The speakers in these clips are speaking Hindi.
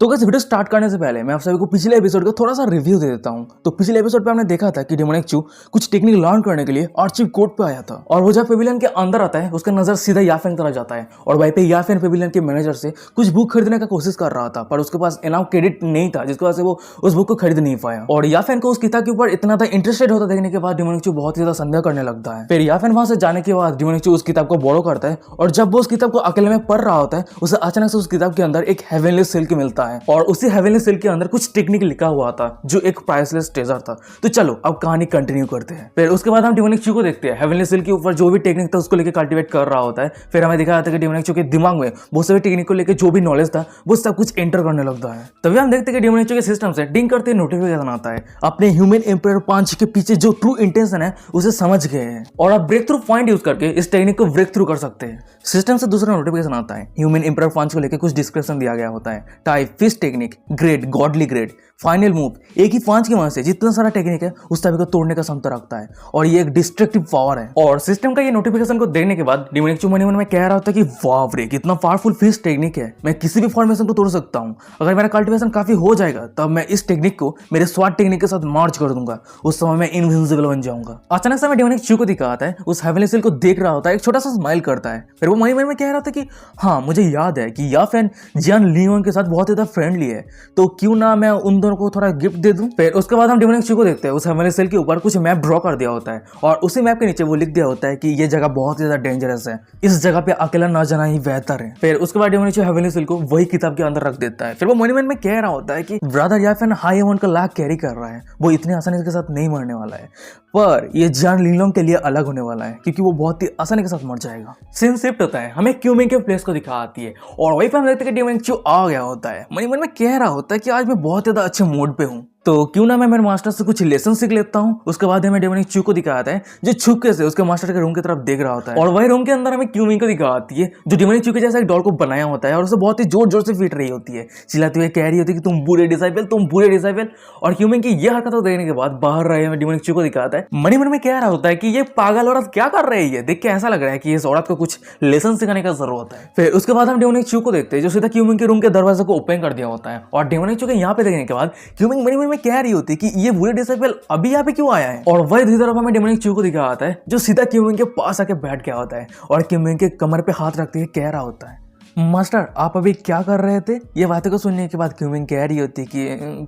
तो गाइस वीडियो स्टार्ट करने से पहले मैं आप सभी को पिछले एपिसोड का थोड़ा सा रिव्यू दे देता हूं। तो पिछले एपिसोड पे हमने देखा था कि डेमोनिक चू कुछ टेक्निक लर्न करने के लिए आर्चिव कोर्ट पे आया था और वो जब पेविलियन के अंदर आता है उसका नजर सीधा याफेन तरफ जाता है और वहीं पे याफेन पेविलियन के मैनेजर से कुछ बुक खरीदने का कोशिश कर रहा था, पर उसके पास इनाफ क्रेडिट नहीं था जिसकी वजह से वो उस बुक को खरीद नहीं पाया। और याफेन को उस किताब के ऊपर इतना था इंटरेस्टेड होता देखने के बाद डेमोनिक चू बहुत ज्यादा संदेह करने लगता है। फिर याफेन वहां से जाने के बाद डेमोनिक चू उस किताब को बोरो करता है और जब वो उस किताब को अकेले में पढ़ रहा होता है उसे अचानक से उस किताब के अंदर एक हेवनली सिल्क मिलता है और उसी हेवनली सिल्क के अंदर कुछ टेक्निक लिखा हुआ था जो एक प्राइसलेस ट्रेजर था। तो चलो अब कहानी कंटिन्यू करते हैं। फिर उसके बाद हम डेमोनिक चू को देखते हैं हेवनली सिल्क के ऊपर जो भी टेक्निक था उसको लेकर कल्टीवेट कर रहा होता है। फिर हमें दिखाया था कि डेमोनिक चू के दिमाग में बहुत सारे टेक्निक को लेकर जो भी नॉलेज था वो सब कुछ एंटर करने लगता है। तभी हम देखते हैं कि डेमोनिक चू के सिस्टम से डिंग करते नोटिफिकेशन आता है। अपने ह्यूमन एम्पायर 5 के पीछे जो ट्रू इंटेंशन है उसे समझ गए हैं और अब ब्रेक थ्रू पॉइंट यूज करके इस टेक्निक को ब्रेक थ्रू कर सकते हैं। सिस्टम से दूसरा नोटिफिकेशन आता है। ह्यूमन एम्पायर 5 को लेकर कुछ डिस्क्रिप्शन दिया गया होता है। Type fish technique, grade, godly grade, final move. एक ही 5 की मदद से जितना सारा टेक्निक है उस सभी को तोड़ने का क्षमता रखता है और ये एक डिस्ट्रक्टिव पावर है। और सिस्टम का ये नोटिफिकेशन को देखने के बाद डेमोनिक चू मन में कह रहा होता है कि वाह रे कितना पावरफुल फिश टेक्निक है, मैं किसी भी फॉर्मेशन को तोड़ सकता हूँ। अगर मेरा कल्टीवेशन काफी हो जाएगा तब मैं इस टेक्निक को मेरे स्वाट टेक्निक के साथ मार्च कर दूंगा, उस समय मैं इनविंसिबल बन जाऊंगा। अचानक से मैं डेमोनिक चू को दिखाता है, उस हेवनली सिल्क को देख रहा होता है, एक छोटा सा स्माइल करता है। फिर वो मन में कह रहा था कि हाँ मुझे याद है कि याफेन जियान लियोन के साथ बहुत ज्यादा फ्रेंडली है, तो क्यों ना मैं उन दोनों को थोड़ा गिफ्ट दे दूं। फिर उसके बाद हम डेमोनिक चू को देखते हैं। उस हेवनली सिल्क के ऊपर कुछ मैप ड्रॉ कर दिया होता है और उसी मैप के नीचे वो लिख दिया होता है कि ये जगह बहुत ज्यादा डेंजरस है, इस जगह पे अकेला ना जाना ही बेहतर है। फिर उसके बाद डेमोनिक चू हेवनली सिल्क को वही किताब के अंदर रख देता है। फिर वो मन में कह रहा होता है कि ब्रदर याफेन हाई हेवन का लाख कैरी कर रहा है, वो इतनी आसानी के साथ नहीं मरने वाला है, पर ये जियान लिंगलोंग के लिए अलग होने वाला है क्योंकि वो बहुत ही आसानी के साथ मर जाएगा। सीन शिफ्ट होता है, हमें क्यूमिंग के प्लेस को दिखा आती है और वहीं पे हम देखते हैं कि डेमोनिक चू आ गया होता है। मन में कह रहा होता है कि आज मैं बहुत ज्यादा अच्छे मूड पे हूँ, तो क्यों ना मैं मेरे मास्टर से कुछ लेसन सीख लेता हूँ। उसके बाद हमें डेमोनिक चू को दिखाता है जो छुपके से उसके मास्टर के रूम की तरफ देख रहा होता है और वही रूम के अंदर हमें क्यूमिंग को दिखाती है जो डेमोनिक चू के जैसा एक डॉल को बनाया होता है और उसे बहुत ही जोर जोर से पीट रही होती है, चिल्लाती हुई कह रही होती है कि तुम बुरे डिसाइपल, तुम बुरे डिसाइपल। और क्यूमिंग की यह हरकत देखने के बाद बाहर रहे हमें डेमोनिक चू को दिखाता है। मन में कह रहा होता है कि ये पागल औरत क्या कर रही है, देख के ऐसा लग रहा है कि इस औरत को कुछ लेसन सिखाने का जरूरत है। फिर उसके बाद हम डेमोनिक चू को देखते हैं जो सीधा क्यूमिंग के रूम के दरवाजे को ओपन कर दिया होता है और डेमोनिक चू के यहाँ पे देखने के बाद क्यूमिंग मन में कह रही होती है कि ये बुरे डिसाइपल अभी यहाँ पे क्यों आया है। और वही दूसरी तरफ हमें डेमोनिक चू को दिखा आता है जो सीधा क्यूमिंग के पास आके बैठ गया होता है और क्यूमिंग के कमर पे हाथ रखते हुए कह रहा होता है, मास्टर आप अभी क्या कर रहे थे। ये बातें को सुनने के बाद क्यूमिंग कह रही होती कि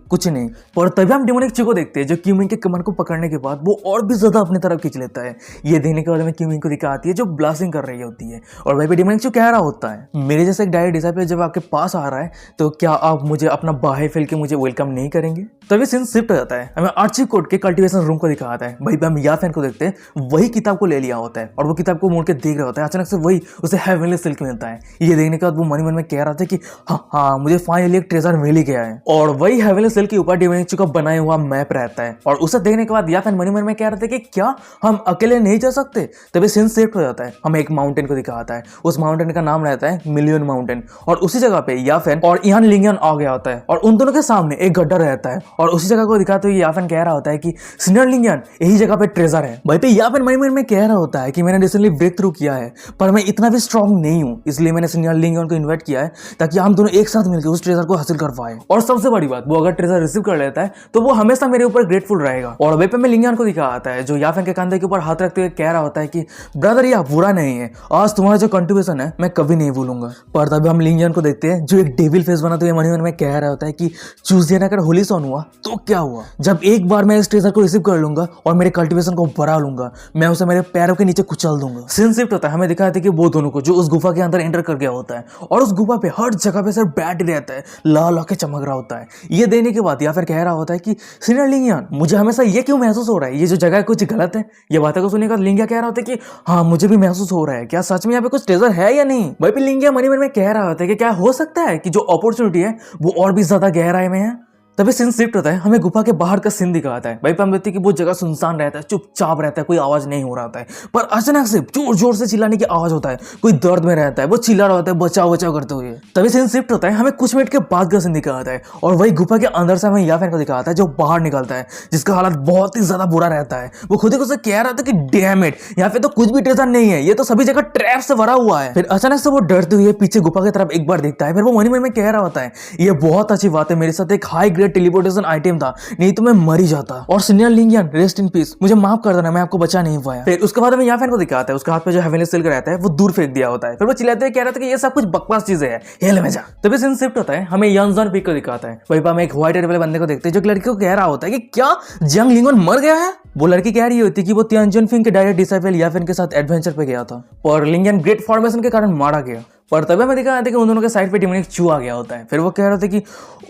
कुछ नहीं। पर तभी हम डेमोनिक चू को देखते हैं जो क्यूमिंग के कमर को पकड़ने के बाद वो और भी ज्यादा अपनी तरफ खींच लेता है। ये देखने के बाद हमें क्यूमिंग को दिखाती है जो ब्लास्टिंग कर रही होती है और वही पे डेमोनिक चू कह रहा होता है, मेरे जैसे एक डायरेक्ट डिसाइपल जब आपके पास आ रहा है तो क्या आप मुझे अपना बाहें फैल के मुझे वेलकम नहीं करेंगे। तभी सीन शिफ्ट हो जाता है, हमें आर्चिव कोर्ट के कल्टीवेशन रूम को दिखाता है। वहीं पे हम याफेन को देखते हैं, वही किताब को ले लिया होता है और वो किताब को मोड़ के देख रहा होता है। अचानक से वही उसे हेवनली सिल्क मिलता है। ये देखने के बाद वो मन में कह रहा था कि हाँ मुझे फाइनली एक ट्रेजर मिल ही गया है और वही हेवनली सिल्क के ऊपर डेमोनिक चू का बनाया हुआ मैप रहता है और उसे देखने के बाद याफेन मन में कह रहा था कि क्या हम अकेले नहीं जा सकते। तभी सीन शिफ्ट हो जाता है, हमें एक माउंटेन को दिखाता है। उस माउंटेन का नाम रहता है मिलियन माउंटेन और उसी जगह पे याफेन और यान लिंगियन आ गया होता है और उन दोनों के सामने एक गड्ढा रहता है और उसी जगह को दिखाते हुए याफेन कह रहा होता है कि सीनियर लिंगियन यही जगह पे ट्रेजर है। वहीं पे याफेन मन में कह रहा होता है कि मैंने रिसेंटली ब्रेक थ्रू किया है पर मैं इतना भी स्ट्रांग नहीं हूँ, इसलिए मैंने सीनियर लिंगियन को इन्वाइट किया है ताकि हम दोनों एक साथ मिलकर उस ट्रेजर को हासिल कर पाए। और सबसे बड़ी बात, वो अगर ट्रेजर रिसीव कर लेता है तो वो हमेशा मेरे ऊपर ग्रेटफुल रहेगा। और वहीं पे मैं लिंगियन को दिखा आता है जो याफेन के कंधे के ऊपर हाथ रखते हुए कह रहा होता है कि ब्रदर ये बुरा नहीं है, आज तुम्हारा जो कंट्रीब्यूशन है मैं कभी नहीं भूलूंगा। पर तभी हम लिंगियन को देखते हैं जो एक डेविल फेस बनाते हुए मन में कह रहा होता है कि चूजियन अगर होली सॉन हुआ तो क्या हुआ, जब एक बार मैं इस ट्रेजर को रिसीव कर लूंगा और मेरे कल्टीवेशन को बढ़ा लूंगा मैं उसे मेरे पैरों के नीचे कुचल दूंगा। सीन शिफ्ट होता है, हमें दिखाते हैं कि वो दोनों को जो उस गुफा के अंदर एंटर कर गया होता है और उस गुफा पे हर जगह पे सिर्फ बैट रहता है, लाल आके चमक रहा होता है। ये देने के बाद या फिर कह रहा होता है कि सीनियर लिंगियन मुझे हमेशा ये क्यों महसूस हो रहा है, ये जो जगह है कुछ गलत है। ये बातें को सुनने का लिंगिया कह रहा होता है कि हाँ मुझे भी महसूस हो रहा है, क्या सच में यहाँ पे कुछ ट्रेजर है या नहीं। वही पे लिंगिया मन में कह रहा होता है कि क्या हो सकता है कि जो अपॉर्चुनिटी है वो और भी ज्यादा गहराई में है। तभी सीन शिफ्ट होता है, हमें गुफा के बाहर का सीन दिखाता है। भाई पे हम देखते हैं कि वो जगह सुनसान रहता है, चुपचाप रहता है, कोई आवाज नहीं हो रहा होता है। पर अचानक से जोर जोर से चिल्लाने की आवाज होता है, कोई दर्द में रहता है, वो चिल्ला रहा होता है बचाओ बचाओ करते हुए। तभी सीन शिफ्ट होता है, हमें कुछ मिनट के बाद का सीन दिखाता है और वही गुफा के अंदर से हमें याफेन को दिखाता है जो बाहर निकलता है, जिसका हालत बहुत ही ज्यादा बुरा रहता है। वो खुद ही खुद से कह रहा था कि डैम इट, यहाँ पे तो कुछ भी ट्रेजर नहीं है, ये तो सभी जगह ट्रैप से भरा हुआ है। फिर अचानक से वो डरते हुए पीछे गुफा की तरफ एक बार देखता है, फिर वो मन ही मन में कह रहा होता है ये बहुत अच्छी बात है, मेरे साथ एक हाई ग्रेड टेलीपोर्टेशन आइटम था, नहीं तो मैं मर ही जाता। और सीनियर लिंगियन रेस्ट इन पीस, मुझे माफ कर देना, मैं आपको बचा नहीं पाया। फिर उसके बाद हमें याफेन को दिखाता है, उसके हाथ पे जो हेवनली सिल्क रहता है वो दूर फेंक दिया होता है। फिर वो चिल्लाते हुए कह रहा था कि ये सब कुछ बकवास चीजें हैं, हेल में जा। तभी सीन शिफ्ट होता है, हमें यंगजॉन पीक को दिखाता है। वहीं पर हम एक व्हाइट हेयर वाले बंदे को देखते हैं जो लड़की को कह रहा होता है कि क्या जंग लिंगन मर गया है। वो लड़की कह रही होती है कि वो तियानजन फिंग के डायरेक्ट डिसाइपल याफेन के साथ एडवेंचर पे गया था और लिंगियन ग्रेट फॉर्मेशन के कारण मारा गया। पर तभी हमें दिखा था कि उन दोनों के साइड पे डेमोनिक चू आ गया होता है। फिर वो कह रहे थे कि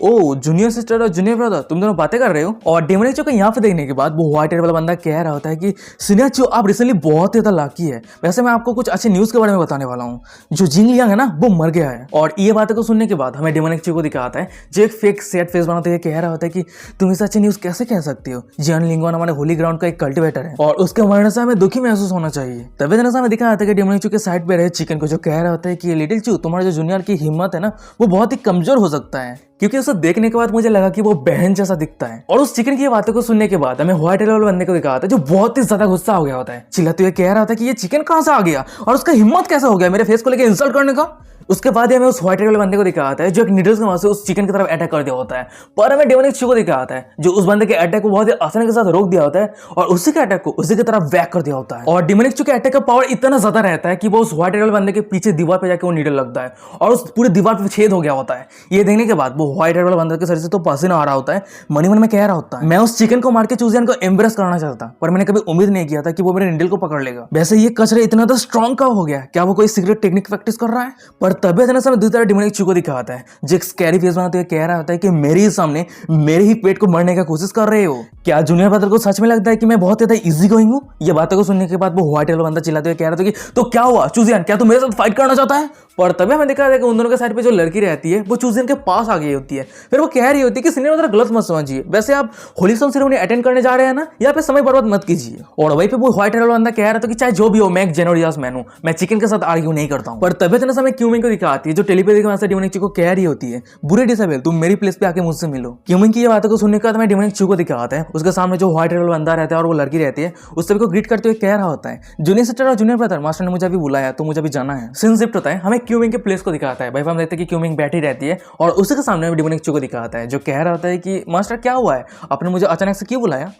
ओ जूनियर सिस्टर और जूनियर ब्रदर तुम दोनों बातें कर रहे हो। और डेमोनिक चू को यहाँ पे देखने के बाद वो व्हाइट हेयर वाला बंदा कह रहा होता है कि सीनियर चू आप रिसेंटली बहुत ही ज्यादा लाकी है। वैसे मैं आपको कुछ अच्छी न्यूज के बारे में बताने वाला हूँ, जो जिंग लियांग है ना वो मर गया है। और ये बातें को सुनने के बाद हमें डेमोनिक चू को दिखाता है जो एक फेक सेट फेस बनाते हुए कह रहा होता है कि तुम इस अच्छी न्यूज कैसे कह सकती हो, जियान लिंगोन हमारे होली ग्राउंड का एक कल्टिवेटर है और उसके मरने से हमें दुखी महसूस होना चाहिए। तभी से हमें दिखा है कि डेमोनिक चू के साइड पे रहे चिकन को जो कह रहा होता है कि लिटिल चू तुम्हारा जो जूनियर की हिम्मत है ना वो बहुत ही कमजोर हो सकता है, क्योंकि उसे देखने के बाद मुझे लगा कि वो बहन जैसा दिखता है। और उस चिकन की बातों को सुनने के बाद हमें व्हाइट हेयर वाले बंदे को दिखाता है जो बहुत ही ज्यादा गुस्सा हो गया होता है, चिल्लाते हुए कह रहा था कि ये चिकन कहां से आ गया और उसका हिम्मत कैसा हो गया मेरे फेस को लेकर इंसल्ट करने का। उसके बाद हमें उस व्हाइट हेयर वाले बंदे को दिखाता है जो एक नीडल्स के वहां से उस चिकन की तरफ अटैक कर दिया होता है। पर हमें डेमोनिक चू को दिखाता है जो उस बंदे के अटैक को बहुत ही आसानी के साथ रोक दिया होता है और उसी के अटैक को उसी की तरफ वैक कर दिया होता है। और डेमोनिक चू के अटैक का पावर इतना ज्यादा रहता है कि वो उस व्हाइट हेयर वाले बंदे के पीछे दीवार पे जाकर वो नीडल लगता है और उस पूरी दीवार पे छेद हो गया होता है। ये देखने के बाद वो व्हाइट हेयर वाले बंदे के शरीर से तो पसीना आ रहा होता है, मनी मन में कह रहा होता है मैं उस चिकन को मार के चूजियन को एम्ब्रेस करना चाहता, पर मैंने कभी उम्मीद नहीं किया था कि वो मेरे नीडल को पकड़ लेगा। वैसे ये कचरे इतना तो स्ट्रॉन्ग कब हो गया, क्या वो कोई सीक्रेट टेक्निक प्रैक्टिस कर रहा है। पर तभी अचानक से दूसरी तरफ डेमोनिक चू को दिखाता है जो एक स्कैरी फेस बनाते हुए कह रहा होता है कि मेरे ही सामने मेरे ही पेट को मरने का कोशिश कर रहे हो। क्या जूनियर ब्रदर को सच में लगता है कि मैं बहुत ज्यादा इजी गोइंग हूँ। ये बातों को सुनने के बाद वो व्हाइट हेयर बंदा चिल्लाते हुए कह रहा था कि तो क्या हुआ चूजियन, क्या तू मेरे साथ फाइट करना चाहता है। पर तभी हमें दिखा है कि उन दोनों के साइड पे जो लड़की रहती है वो चूजियन के पास आ गई होती है। फिर वो कह रही होती है कि सीनियर ब्रदर गलत मत समझिए, वैसे आप होली सन सेरेमनी अटेंड करने जा रहे हैं ना, यहाँ पे समय बर्बाद मत कीजिए। और वहीं पे वो व्हाइट हेयर बंदा कह रहा था कि चाहे जो भी हो मैं एक जेनोरियास मैन हूं, मैं चिकन के साथ आर्ग्यू नहीं करता हूं। पर तभी से हमें क्यूमिंग को दिखाती है जो टेलीपैथी के वजह डेमोनिक चू को कह रही होती है बुरे डिसेबल तुम मेरी प्लेस पे आके मुझसे मिलो। क्यूमिंग की ये बातों को सुनने के बाद हमें डेमोनिक चू को दिखाता है उसके सामने जो व्हाइट हेयर बंदा रहता है और वो लड़की रहती है उस सभी को ग्रीट करते हुए कह रहा होता है जूनियर सिस्टर और जूनियर ब्रदर मास्टर ने मुझे अभी बुलाया तो मुझे अभी जाना है। सीन शिफ्ट होता है, हमें क्यूमिंग के प्लेस को दिखाता है। भाई हम देखते हैं कि क्यूमिंग बैठी रहती है और उसी के सामने डेमोनिक चू को दिखाता है जो कह रहा होता है कि मास्टर क्या हुआ है, आपने मुझे अचानक से क्यों बुलाया।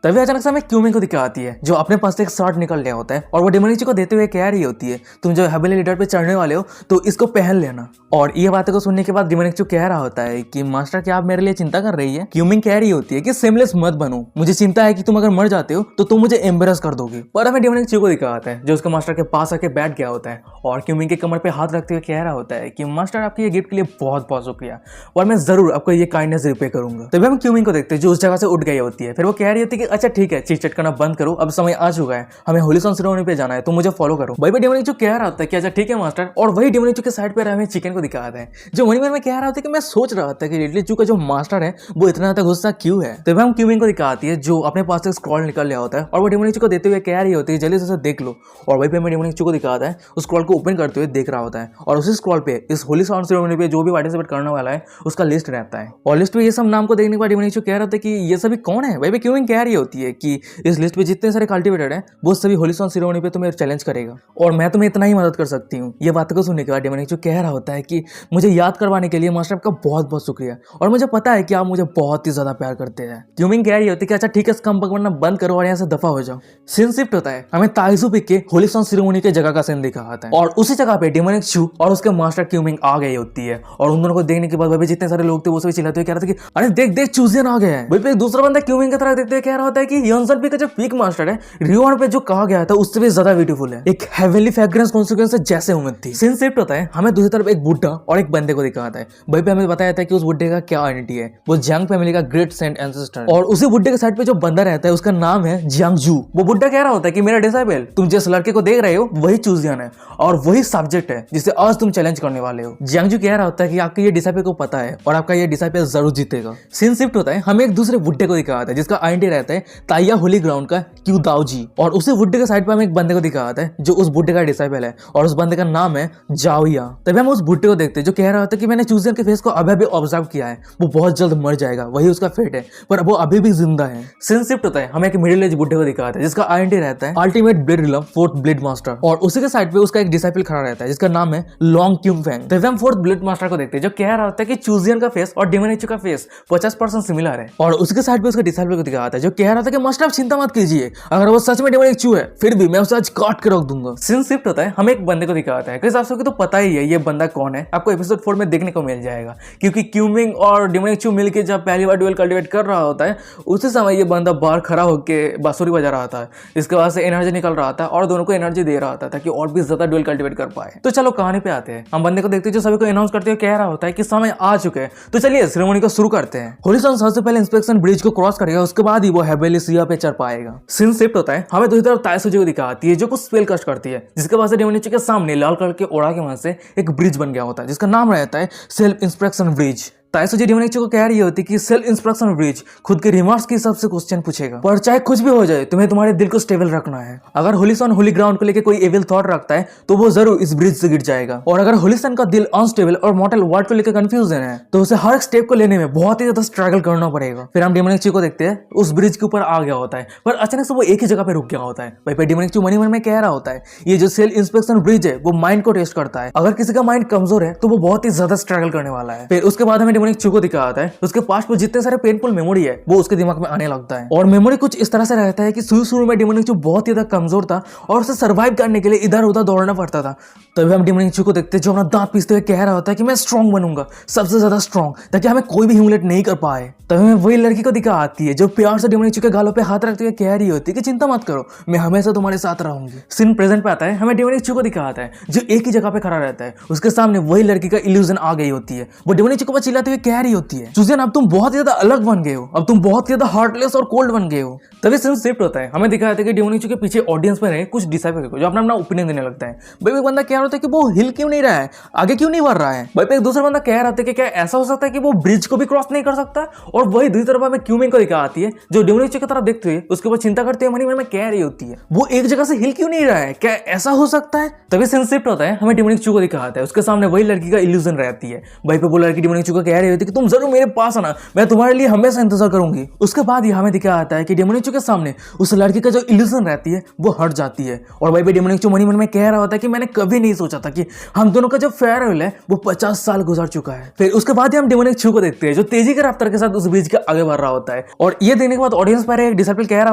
तभी अचानक से हमें क्यूमिंग को दिखाती है जो अपने पास से एक शर्ट निकल लिया होता है और वो डेमोनिक चू को देते हुए कह रही होती है तुम जो हेवनली लीडर पे चढ़ने वाले हो तो इसको पहन लेना। और ये बातें को सुनने के बाद डेमोनिक चू कह रहा होता है कि मास्टर क्या आप मेरे लिए चिंता कर रही है। क्यूमिंग कह रही होती है कि सेमलेस मत बनो, मुझे चिंता है कि तुम अगर मर जाते हो तो तुम मुझे एम्बेरस कर दोगे। पर हमें डेमोनिक चू को दिखाता है जो उसके मास्टर के पास आके बैठ गया होता है और क्यूमिंग के कमर पे हाथ रखते हुए कह रहा होता है कि मास्टर आपके ये गिफ्ट के लिए बहुत बहुत शुक्रिया और मैं जरूर आपको ये काइंडनेस रिपे करूंगा। तभी हम क्यूमिंग को देखते हैं जो उस जगह से उठ गई होती है। फिर वो कह रही होती है कि अच्छा ठीक है चीट करना बंद करो, अब समय आ चुका है, हमें होली सन सेरेमनी पे जाना है तो मुझे फॉलो करो। भाई डेमोनिक चू कह रहा होता है कि अच्छा ठीक है मास्टर। और वही डेमोनिक चू के साइड पे हमें चिकन को दिखाता है जो मनी मन में कह रहा होता है कि मैं सोच रहा था कि लिटिल चू का जो मास्टर है वो इतना ज्यादा गुस्सा क्यों है। तभी हम क्यूमिंग को दिखाती है जो अपने पास से स्क्रॉल निकल लिया होता है और वो डेमोनिक चू को देते हुए कह रही होती है जल्दी से उसे देख लो। और वही पे हमें डेमोनिक चू को दिखाता है उस स्क्रॉल को ओपन करते हुए देख रहा होता है और उसी स्क्रॉल पे इस होली सन सेरेमनी पे जो भी पार्टिसिपेट करने वाला है उसका लिस्ट रहता है। और लिस्ट पे ये सब नाम को देखने के बाद डेमोनिक चू कह रहा था कि ये सभी कौन है। वही पे क्यूमिंग कह रही होती है कि इस लिस्ट पे जितने सारे कल्टिवेटेड है वो सभी होली सन सेरेमनी पे तुम्हें चैलेंज करेगा और मैं तुम्हें इतना ही मदद कर सकती हूँ। ये बात को सुनने के बाद डेमोनिक चू कह रहा होता है कि मुझे याद करवाने के लिए मास्टर आपका बहुत बहुत शुक्रिया और मुझे पता है कि आप मुझे बहुत ही ज्यादा प्यार करते हैं। क्यूमिंग कह रही होती है कि अच्छा ठीक है स्कम पकड़ना बंद करो और यहाँ से दफा हो जाओ। सीन शिफ्ट होता है, हमें ताइजू पिक के होली सन सेरेमनी के जगह का सीन दिखाता है और उसी जगह पे डेमोनिक चू और उसके मास्टर क्यूमिंग आ गई होती है और उन दोनों को देखने के बाद जितने सारे लोग थे वो सभी चिल्लाते हुए कह रहे थे कि अरे देख देख चूजियन आ गए हैं। वही पे दूसरा बंदा क्यूमिंग की तरफ देखते हुए कह रहा होता है कि हियोन पी का जो पीक मास्टर है रिवॉन पे जो कहा गया था उससे भी ज्यादा ब्यूटीफुल है, एक हेवनली फ्रेग्रेंस कॉन्सिक्वेंस से जैसे उम्मीद थी। सीन शिफ्ट होता है, हमें दूसरी तरफ एक बुड्ढा और एक बंदे को दिखाता है। वहीं पे हमें बताया था कि उस बुड्ढे का क्या आइडेंटिटी है, वो जियांग फैमिली का ग्रेट सेंट एंसेस्टर, और उसी बुड्ढे के साइड पे जो बंदा रहता है उसका नाम है जियांगजू। वो बुड्ढा कह रहा होता है कि मेरा डिसाइबल, तुम जिस लड़के को देख रहे हो वही चूजियन है और वही सब्जेक्ट है जिसे आज तुम चैलेंज करने वाले हो। जियांगजू कह रहा होता है कि आपका ये डिसाइबल को पता है और आपका ये डिसाइबल जरूर जीतेगा। सीन शिफ्ट होता है, हमें एक दूसरे बुड्ढे को दिखाता है जिसका आइडेंटिटी रहता है ताइया होली ग्राउंड का क्यू दाओजी, और उसी बुड्ढे के साइड पे हमें एक बंदे को दिखाता है जो उस बुड्ढे का डिसाइबल है और उस बंदे का नाम है जाओया। तभी हम उस बुड्ढे को देखते हैं जो कह रहा होता है कि मैंने चूजियन के फेस को अभी ऑब्जर्व किया है, वो बहुत जल्द मर जाएगा, वही उसका फेट है, पर वो अभी भी जिंदा है। सीन शिफ्ट होता है, हमें एक मिडिल एज बुड्ढे को दिखाता है जिसका आइडेंटिटी रहता है ultimate blade realm fourth blade master, और उसी के साइड पे उसका एक डिसाइपल खड़ा रहता है जिसका नाम है लॉन्ग क्यूंग फैंग। तभी हम फोर्थ ब्लेड मास्टर को देखते हैं जो कह रहा होता है कि चूजियन का फेस और डेमन एचू का फेस 50% सिमिलर है, और उसके साइड पे उसका डिसाइपल को दिखाता है जो कह रहा था कि मास्टर आप चिंता मत कीजिए, अगर वो सच में डेमन एचू है फिर भी मैं उसे आज काट के रख दूंगा। सीन शिफ्ट होता है, हमें एक बंदे को दिखाता है, आप सबको तो पता ही है ये बंदा कौन है, आपको एपिसोड 4 में देखने को मिल जाएगा, क्योंकि क्यूमिंग और डेमन एचू मिलकर जब पहली बार ड्यूएल कल्टिवेट कर रहा होता है उसी समय ये बंदा बाहर खड़ा होकर बांसुरी बजा रहा था, इसके बाद से एनर्जी निकल रहा था और दोनों को एनर्जी दे रहा था ताकि और भी ज्यादा ड्यूएल कल्टिवेट कर पाए। तो चलो कहानी पे आते हैं, हम बंदे को देखते हैं जो सभी को अनाउंस करते हुए कह रहा होता है कि समय आ चुके हैं, तो चलिए सेरेमनी को शुरू करते हैं। होलिसन सबसे पहले इंस्पेक्शन ब्रिज को क्रॉस करेगा, उसके बाद ही वो हेबेलिसिया पे चढ़ पाएगा। सीन शिफ्ट होता है, हमें दूसरी तरफ ताइसुजी को दिखाती है जो कुछ स्पेल कास्ट करती है, जिसके बाद से डेमन एचू के सामने लाल कलर के ओड़ा के वहां से एक ब्रिज बन गया होता है जिसका नाम रहता है सेल्फ इंस्पेक्शन ब्रिज। ताइसुजी डेमन एचू को कह रही होती कि सेल्फ इंस्पेक्शन ब्रिज खुद के रिमार्क्स के हिसाब से क्वेश्चन पूछेगा, पर चाहे कुछ भी हो जाए तुम्हें तुम्हारे दिल को स्टेबल रखना है। अगर होलिसन होली ग्राउंड को लेकर कोई एविल थॉट रखता है तो वो जरूर इस ब्रिज से गिर जाएगा, और अगर होलिसन का दिल अनस्टेबल और मॉर्टल वर्ल्ड को लेकर कंफ्यूजन है तो उसे हर एक स्टेप को लेने में बहुत ही ज्यादा स्ट्रगल करना पड़ेगा। फिर हम डेमन एचू को देखते हैं, उस ब्रिज के ऊपर आ गया होता है पर अचानक से वो एक ही जगह पे रुक गया होता है। भाई डेमन एचू मन ही मन में कह रहा होता है ये जो सेल्फ इंस्पेक्शन ब्रिज है वो माइंड को टेस्ट करता है, अगर किसी का माइंड कमजोर है तो वो बहुत ही ज्यादा स्ट्रगल करने वाला है। फिर उसके बाद हमें डेमन एचू को दिखाता है उसके पास में जितने सारे पेनफुल मेमोरी है वो उसके दिमाग में आने लगता है, और मेमोरी कुछ इस तरह से रहता है कि शुरू में डेमन एचू बहुत ही ज्यादा कमजोर था और उसे सर्वाइव करने के लिए इधर उधर दौड़ना पड़ता था। तभी हम डेमन एचू को देखते हैं जो अपना दांत पीसते हुए कह रहा होता है कि मैं स्ट्रॉन्ग बनूंगा, सबसे ज्यादा स्ट्रॉन्ग, ताकि हमें कोई भी ह्यूमिलेट नहीं कर पाए। तभी हमें वही लड़की को दिखा आती है जो प्यार से डेमन एचू के गालों पे हाथ रखते हुए कह रही होती है कि चिंता मत करो, मैं हमेशा तुम्हारे साथ रहूंगी। सीन प्रेजेंट पे आता है, हमें डेमन एचू को दिखाता है जो एक ही जगह पे खड़ा रहता है, उसके सामने वही लड़की का इल्यूजन आ गई होती है, वो डेमन एचू को बस चिल्लाते हुए कह रही होती है चूजियन अब तुम बहुत ज्यादा अलग बन गए हो, अब तुम बहुत ज्यादा हार्टलेस और कोल्ड बन गए हो। तभी सीन शिफ्ट होता है, हमें दिखाया था कि डेमन एचू के पीछे ऑडियंस में रहे कुछ डिसाइपल को जो अपना अपना ओपिनियन देने लगता है। भाई एक बंदा कह रहा होता है कि वो हिल क्यों नहीं रहा है, आगे क्यों नहीं बढ़ रहा है। भाई एक दूसरा बंदा कह रहा था कि क्या ऐसा हो सकता है कि वो ब्रिज को भी क्रॉस नहीं कर सकता, और वही दूसरी तरफ हमें क्यूमिंग को दिखा आती है जो डेमन एचू की तरफ देखते हुए उसके ऊपर चिंता करते हुए मनी मन में कह रही होती है वो एक जगह से हिल क्यों नहीं रहा है, क्या ऐसा हो सकता है। तभी सीन शिफ्ट होता है, हमें डेमन एचू को दिखाता है उसके सामने वही लड़की का इल्यूजन रहती है। भाई पे वो लड़की डेमन एचू को कह रही होती है कि तुम जरूर मेरे पास आना, मैं तुम्हारे लिए हमेशा इंतजार करूंगी। उसके बाद ही हमें दिखाया आता है कि डेमन एचू के सामने उस लड़की का जो इल्यूजन रहती है वो हट जाती है, और भाई पे डेमन एचू मनी मन में कह रहा होता है कि मैंने कभी नहीं सोचा था कि हम दोनों का जो फेयरवेल है वो 50 साल गुजर चुका है। फिर उसके बाद ही हम डेमन एचू को देखते हैं जो तेजी के रफ्तार के साथ उस ब्रिज के आगे बढ़ रहा होता है, और ये देखने के बाद ऑडियंस पर एक डिसाइपल कह रहा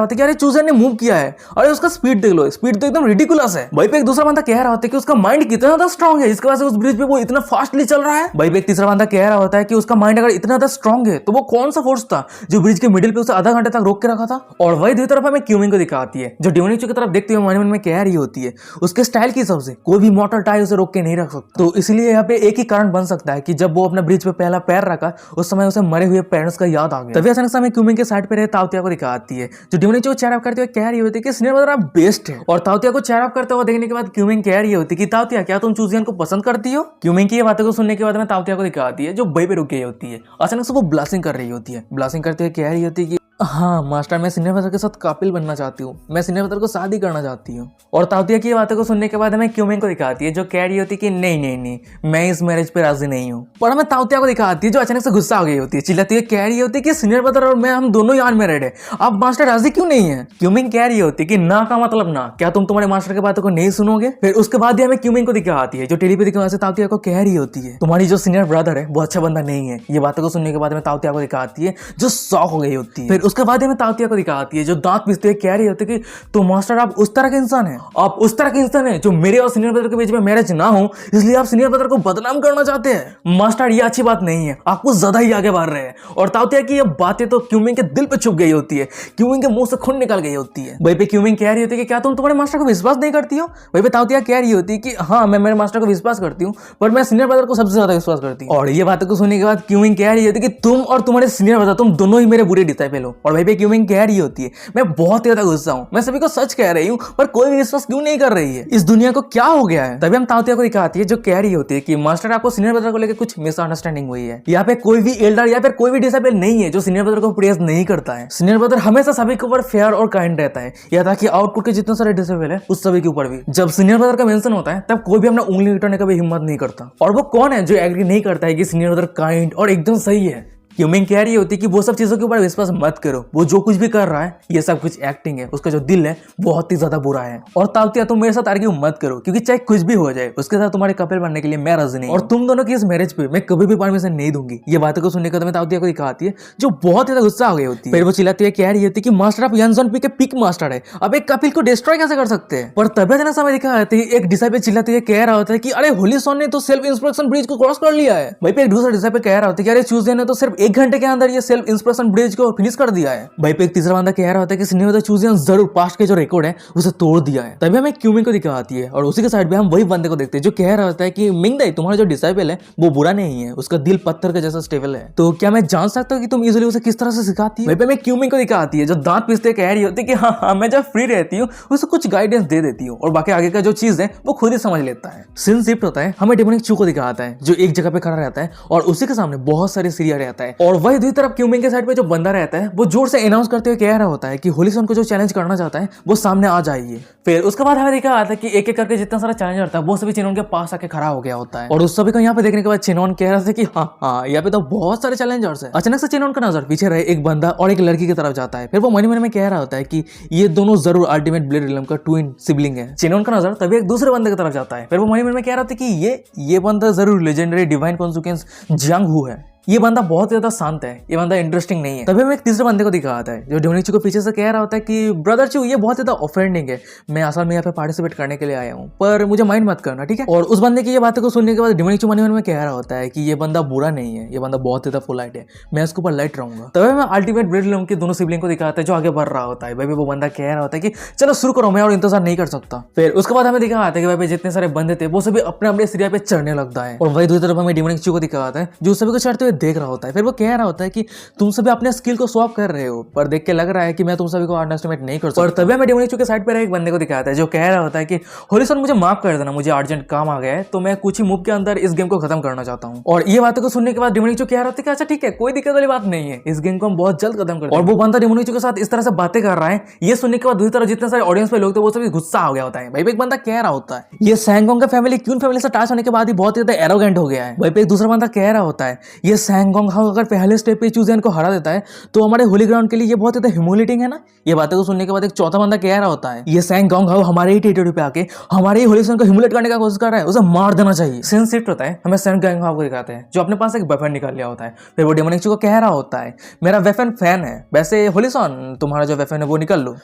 होता है कि अरे चूजर ने मूव किया है, अरे उसका स्पीड देख लो, स्पीड तो एकदम रिडिकुलस है। भाई पे एक दूसरा बंदा कह रहा होता है कि उसका माइंड कितना ज्यादा स्ट्रांग है जिसकी वजह से उस ब्रिज पे वो इतना फास्टली चल रहा है। भाई पे एक तीसरा बंदा कह रहा होता है कि उसका माइंड अगर इतना ज्यादा स्ट्रांग है तो वो कौन सा फोर्स था जो ब्रिज के मिडिल पे उसे आधा घंटे तक रोक के रखा था। और वही दूसरी तरफ हमें क्यूमिंग को दिखाती है जो डेमन एचू की तरफ देखते हुए मन में कह रही होती है उसके स्टाइल के हिसाब से कोई भी मॉर्टल टाई उसे रोक के नहीं रख सकता। तो इसलिए यहाँ पे एक ही कारण बन सकता है कि जब वो अपने ब्रिज पे पहला पैर रखा उस समय उसे मरे हुए पेरेंट्स का याद आ गया। तभी अचानक से हमें क्यूमिंग के साइड पे रहे ताउतिया को दिखाती है जो डेमन एचू को चेयर अप करते हुए कह रही होती है कि सीनियर ब्रदर आप बेस्ट है, और ताउतिया को चेयर अप करते हुए देखने के बाद क्यूमिंग कह रही होती है कि ताउतिया क्या तुम चूजियन को पसंद करती हो। क्यूमिंग की ये बातों को सुनने के बाद में ताउतिया को दिखाती है जो बई पे रुक गई होती है। अचानक से वो ब्लास्टिंग कर रही होती है, ब्लास्टिंग करते हुए कह रही होती है कि हाँ मास्टर मैं सीनियर ब्रदर के साथ कापिल बनना चाहती हूँ, मैं सीनियर ब्रदर को शादी करना चाहती हूँ। और ताउतिया की बातों को सुनने के बाद हमें क्यूमिंग को दिखाती है जो कह रही होती है कि नहीं नहीं नहीं मैं इस मैरिज पे राजी नहीं हूँ। पर हमें ताउतिया को दिखाती है जो अचानक से गुस्सा आ गई होती है, चिल्लाती है, कह रही होती है कि सीनियर ब्रदर और मैं हम दोनों यार में रेड, अब मास्टर राजी क्यों नहीं है। क्यूमिंग कह रही होती है कि ना का मतलब ना, क्या तुम तुम्हारे मास्टर की बातों को नहीं सुनोगे। फिर उसके बाद हमें क्यूमिंग को दिखाती है जो टेलीपैथी की वजह से ताउतिया को कह रही होती है तुम्हारी जो सीनियर ब्रदर है वो अच्छा बंदा नहीं है। ये बातों को सुनने के बाद में ताउतिया को दिखाती है जो शॉक हो गई होती है। फिर उसके बाद हमें ताउतिया को दिखाती है जो दांत पीसते हुए कह रही होती है कि तो मास्टर आप उस तरह के इंसान हैं, आप उस तरह के इंसान हैं जो मेरे और सीनियर ब्रदर के बीच में मैरिज ना हो इसलिए आप सीनियर ब्रदर को बदनाम करना चाहते हैं। मास्टर ये अच्छी बात नहीं है, आप कुछ ज्यादा ही आगे बढ़ रहे हैं। और ताउतिया की ये बातें तो क्यूमिंग के दिल पे छुप गई होती है, क्यूमिंग के मुंह से खून निकल गई होती है। वहीं पे क्यूमिंग कह रही होती है कि क्या तुम तुम्हारे मास्टर को विश्वास नहीं करती हो। वहीं पे ताउतिया कह रही होती है कि हाँ मैं मेरे मास्टर को विश्वास करती हूँ पर मैं सीनियर ब्रदर को सबसे ज्यादा विश्वास करती हूँ। और ये बातों को सुनने के बाद क्यूमिंग कह रही होती है कि तुम और तुम्हारे सीनियर ब्रदर तुम दोनों ही मेरे बुरे डिसाइपल हो। और वहीं पे क्यूमिंग कह रही होती है मैं बहुत ज्यादा गुस्सा हूँ, मैं सभी को सच कह रही हूँ पर कोई भी विश्वास क्यों नहीं कर रही है, इस दुनिया को क्या हो गया है। तभी हम ताउतिया को दिखाती है जो कह रही होती है कि मास्टर आपको सीनियर ब्रदर को लेकर कुछ मिसअंडरस्टैंडिंग हुई है। यहाँ पे कोई भी एल्डर या फिर कोई भी डिसाइपल नहीं है जो सीनियर ब्रदर को प्रेज नहीं करता है। सीनियर ब्रदर हमेशा सभी के ऊपर फेयर और काइंड रहता है, या ताकि आउटपुट के जितने सारे डिसाइपल है उस सभी के ऊपर भी जब सीनियर ब्रदर का मेंशन होता है तब कोई भी अपना उंगली उठाने का भी हिम्मत नहीं करता। और वो कौन है जो एग्री नहीं करता है कि सीनियर ब्रदर काइंड और एकदम सही है। क्यूमिंग कह रही होती है कि वो सब चीजों के ऊपर विश्वास मत करो, वो जो कुछ भी कर रहा है ये सब कुछ एक्टिंग है, उसका जो दिल है बहुत ही ज्यादा बुरा है। और ताउतिया तुम मेरे साथ आर्ग्यू मत करो क्योंकि चाहे कुछ भी हो जाए उसके साथ तुम्हारे कपल बनने के लिए मैं राजी नहीं, और तुम दोनों की इस मैरिज पे मैं कभी भी परमिशन नहीं दूंगी। ये बातों को सुनने के बाद ताउतिया को दिखाती है जो बहुत ज्यादा गुस्सा हो गई होती है। फिर वो चिल्लाती है कह रही होती है कि मास्टर आप यंगजॉन पी के पिक मास्टर है, अब एक कपिल को डिस्ट्रॉय कैसे कर सकते हैं। पर तभी अचानक समय दिखा है एक डिसाइपल चिल्लाती है कह रहा होता है कि अरे होलीसॉन ने तो सेल्फ इंस्पिरेशन ब्रिज को क्रॉस कर लिया है। वहीं पे एक दूसरा डिसाइपल कह रहा होता है कि अरे ट्यूसडे ने तो सिर्फ 1 घंटे के अंदर सेल्फ इंस्पिरेशन ब्रिज को फिनिश कर दिया है। भाई पे एक तीसरा बंदा कह रहा होता है कि सीनियर ब्रदर चूजियन जरूर पास्ट के जो रिकॉर्ड है उसे तोड़ दिया है। तभी हमें क्यूमिंग को दिखाती है और उसी के साइड पे हम वही बंदे को देखते हैं जो कह रहा होता है कि मिंगदाई तुम्हारा जो डिसाइपल है वो बुरा नहीं है, उसका दिल पत्थर का जैसा स्टेबल है, तो क्या मैं जान सकता हूँ कि तुम इजीली उसे किस तरह से सिखाती है। वहीं पे हमें क्यूमिंग को दिखाती है जो दांत पीसते कह रही होती है कि हाँ मैं जब फ्री रहती हूँ उसे कुछ गाइडेंस दे देती हूँ और बाकी आगे का जो चीज है वो खुद ही समझ लेता है। सीन शिफ्ट होता है, हमें डेमोनिक चू को दिखाता है जो एक जगह पे खड़ा रहता है और उसी के सामने बहुत सारे सीरिया रहता है और वही दूसरी तरफ क्यूमिंग के साइड पे जो बंदा रहता है वो जोर से अनाउंस करते हुए कह रहा होता है कि होलीसॉन को जो चैलेंज करना चाहता है वो सामने आ जाइए। फिर उसके बाद हमें देखा आता है कि एक एक करके जितना सारा चैलेंजर था वो सभी चिनोन के पास आके खड़ा हो गया होता है और उस सभी को यहाँ पे देखने के बाद चिनोन कह रहा था कि हाँ यहाँ पे तो बहुत सारे चैलेंजर्स है। अचानक से चिनोन का नजर पीछे रहे एक बंदा और एक लड़की की तरफ जाता है। फिर वो मन में कह रहा होता है कि ये दोनों जरूर अल्टीमेट ब्लेड रिलम का ट्विन सिबलिंग है। चिनोन का नजर तभी एक दूसरे बंदे की तरफ जाता है। फिर वो मन में कह रहा था कि ये बंदा जरूर लेजेंडरी डिवाइन कॉन्सिक्वेंस जियांग हू है। ये बंदा बहुत ज्यादा शांत है, ये बंदा इंटरेस्टिंग नहीं है। तभी हमें एक तीसरे बंदे को दिखाता है जो डेमोनिक चू को पीछे से कह रहा होता है कि ब्रदर चू ये बहुत ज्यादा ऑफेंडिंग है, मैं असल में यहाँ पे पार्टिसिपेट करने के लिए आया हूँ पर मुझे माइंड मत करना, ठीक है। और उस बंदे की ये बातों को सुनने के बाद डेमोनिक चू मन में कह रहा होता है कि ये बंदा बुरा नहीं है, ये बंदा बहुत ज्यादा पोलाइट है, मैं इसके ऊपर लाइट रहूंगा। तभी मैं अल्टीमेट ब्लेड रिलम के दोनों सिबलिंग को दिखाता है जो आगे बढ़ रहा होता है। भाई वो बंदा कह रहा होता है कि चलो शुरू करो, मैं और इंतजार नहीं कर सकता। फिर उसके बाद हमें दिखाता है कि भाई जितने सारे बंदे थे वो सभी अपने अपने सीरिया पे चढ़ने लगता है और वही दूसरी तरफ हमें डेमोनिक चू को दिखाता है जो सभी को चढ़ते हुए देख रहा होता है। फिर वो कह रहा होता है कि तुम सभी अपने स्किल को स्वैप कर रहे हो पर देख के लग रहा है कि मैं तुम सभी को अंडरएस्टिमेट नहीं कर सकता। और तभी हमें डेमोनिक चू के साइड पे एक बंदे को दिखाता है जो कह रहा होता है कि होलीसॉन मुझे माफ कर देना, मुझे अर्जेंट काम आ गया है तो मैं कुछ ही मूव के अंदर इस गेम को खत्म करना चाहता हूँ। और ये बातों को सुनने के बाद डेमोनिक चू कह रहा होता है कि अच्छा ठीक है कोई दिक्कत वाली बात नहीं है, इस गेम को हम बहुत जल्द खत्म करते हैं। और वो बंदा डेमोनिक चू के साथ इस तरह से बातें कर रहा है, ये सुनने के बाद दूसरी तरफ जितने सारे ऑडियंस पे लोग थे वो सभी गुस्सा हो गया होता है। भाई एक बंदा कह रहा होता है ये सैंगोंग का फैमिली क्यून फैमिली से अटैच होने के बाद ही बहुत ज्यादा एरोगेंट हो गया है। भाई एक दूसरा बंदा कह रहा होता है ये सैंगोंग अगर पहले स्टेप पे चूजियन को हरा देता है तो हमारे होली ग्राउंड के लिए ये बहुत ज्यादा ह्यूमिलेटिंग है ना। ये बातें को सुनने के बाद एक चौथा बंदा कह रहा होता है ये सैंगोंग हमारे ही टेरिटरी पे आके हमारे ही होलीसॉन को ह्यूमिलेट करने का कोशिश कर रहा है, उसे मार देना चाहिए। सीन शिफ्ट होता है, हमें सैंगोंग को दिखाते हैं जो अपने पास एक वेपन निकाल लिया होता है। फिर वो डेमोनिक चू को कह रहा होता है मेरा वेपन फैन है, वैसे होलीसॉन तुम्हारा जो वेपन है वो निकल लो।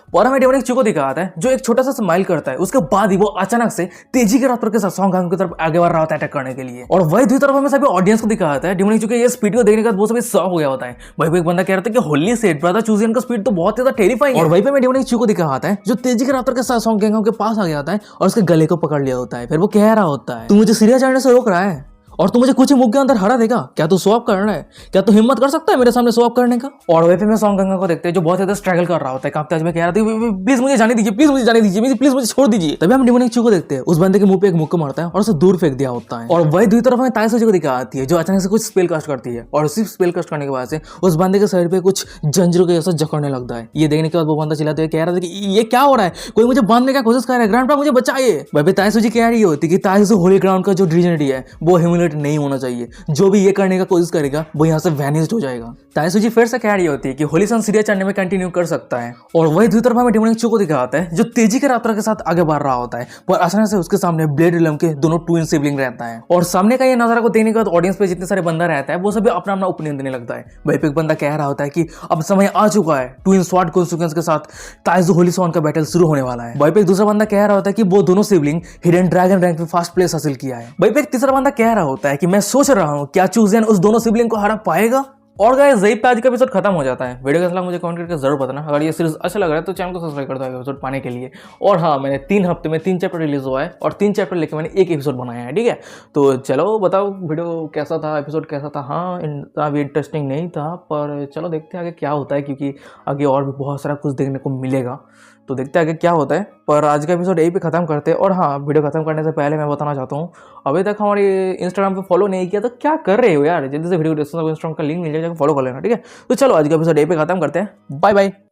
और हमें डेमोनिक चू को दिखाता है जो एक छोटा सा स्माइल करता है, उसके बाद ही वो अचानक से तेजी के रफ्तार के साथ सैंगोंग की तरफ आगे बढ़ रहा होता है अटैक करने के लिए। और वही दूसरी तरफ हमें सभी ऑडियंस को दिखाता है डेमोनिक चू के ये स्पीड को देखने के बाद वो सभी शॉक हो गया होता है। वही एक बंदा कह रहा था कि होली सेट ब्रदर चूजियन का स्पीड तो बहुत ज्यादा टेरिफाइंग है। और वहीं पे मैं डेमोनिक चू को दिखाता है जो तेजी के रफ्तार के साथ सैंगोंग के पास आ गया होता है और उसके गले को पकड़ लिया होता है। फिर वो कह रहा होता है तू मुझे सीरिया चढ़ने से रोक रहा है और तू मुझे कुछ ही मुख के अंदर हरा देगा, क्या तू स्वैप करना है, क्या तू हिम्मत कर सकता है मेरे सामने स्वैप करने का। और वहीं पे मैं सैंगोंग को देखते हैं जो बहुत ज्यादा स्ट्रगल कर रहा होता है, कांपते हुए कह रहा था प्लीज मुझे जाने दीजिए, प्लीज मुझे जाने दीजिए, प्लीज मुझे छोड़ दीजिए। तभी हम डेमोनिक चू को देखते हैं उस बंदे के मुंह पे एक मुक्का मारता है और उसे दूर फेंक दिया होता है। और वही दूसरी तरफ हमें ताइसुजी को दिखाती है जो अचानक से कुछ स्पेल कास्ट करती है और उसी स्पेल कास्ट करने के बाद से उस बंदे के शरीर पे कुछ जंजीरों के जैसा जकड़ने लगता है। ये देखने के बाद वो बंदा चिल्लाते हुए कह रहा था कि ये क्या हो रहा है, कोई मुझे बांधने का कोशिश कर रहा है, ग्रैंडपा मुझे बचाइए। वहीं पे ताइसुजी कह रही होती कि ताइसुजी होली ग्राउंड का जो डिविनिटी है वो ह्यूमिलेट स्टिमुलेट नहीं होना चाहिए। जो भी ये करने का कोशिश करेगा वो यहाँ से वैनिस्ड हो जाएगा। ताइसुजी फिर से कह रही होती है कि होली सन सीरिया चढ़ने में कंटिन्यू कर सकता है, और वही दूसरी तरफ हमें डेमोनिक चू को दिखाता है जो तेजी के रफ्तार के साथ आगे बढ़ रहा होता है, पर अचानक से उसके सामने ब्लेड रिलम के दोनों ट्विन सिबलिंग रहता है। और सामने का ये नजारा को देखने के बाद ऑडियंस पे जितने सारे बंदा रहता है वो सभी अपना अपना ओपिनियन देने लगता है। वहीं पे एक बंदा कह रहा होता है कि अब समय आ चुका है, ट्विन स्वॉर्ड कॉन्सिक्वेंस के साथ ताइजू होली सॉन का बैटल शुरू होने वाला है। वहीं पे एक दूसरा बंदा कह रहा होता है कि वो दोनों सिबलिंग हिडन ड्रैगन रैंक में फर्स्ट प्लेस हासिल किया है। वहीं पे एक तीसरा बंदा कह रहा होता है कि मैं सोच रहा हूँ क्या चूजन उस दोनों सिबलिंग को हरा पाएगा। और गाइस यही पे आज का एपिसोड खत्म हो जाता है। वीडियो कैसा लगा मुझे कमेंट करके जरूर बताना। अगर ये सीरीज अच्छा लग रहा है तो चैनल को सब्सक्राइब कर दो एपिसोड पाने के लिए। और हाँ, मैंने 3 हफ्ते में 3 चैप्टर रिलीज हुआ है और 3 चैप्टर लेके मैंने एक एपिसोड बनाया है, ठीक है। तो चलो बताओ वीडियो कैसा था, एपिसोड कैसा था। हाँ, इतना भी इंटरेस्टिंग नहीं था, पर चलो देखते हैं आगे क्या होता है, क्योंकि आगे और भी बहुत सारा कुछ देखने को मिलेगा। तो देखते हैं आगे क्या होता है। पर आज का एपिसोड यही पे खत्म करते हैं। और हाँ, वीडियो खत्म करने से पहले मैं बताना चाहता हूँ, अभी तक हमारे इंस्टाग्राम पे फॉलो नहीं किया तो क्या कर रहे हो यार। जल्दी से वीडियो डिस्क्रिप्शन में इंस्टाग्राम का लिंक मिल जाएगा, फॉलो कर लेना, ठीक है। तो चलो आज का एपिसोड यही पे खत्म करते हैं। Bye bye.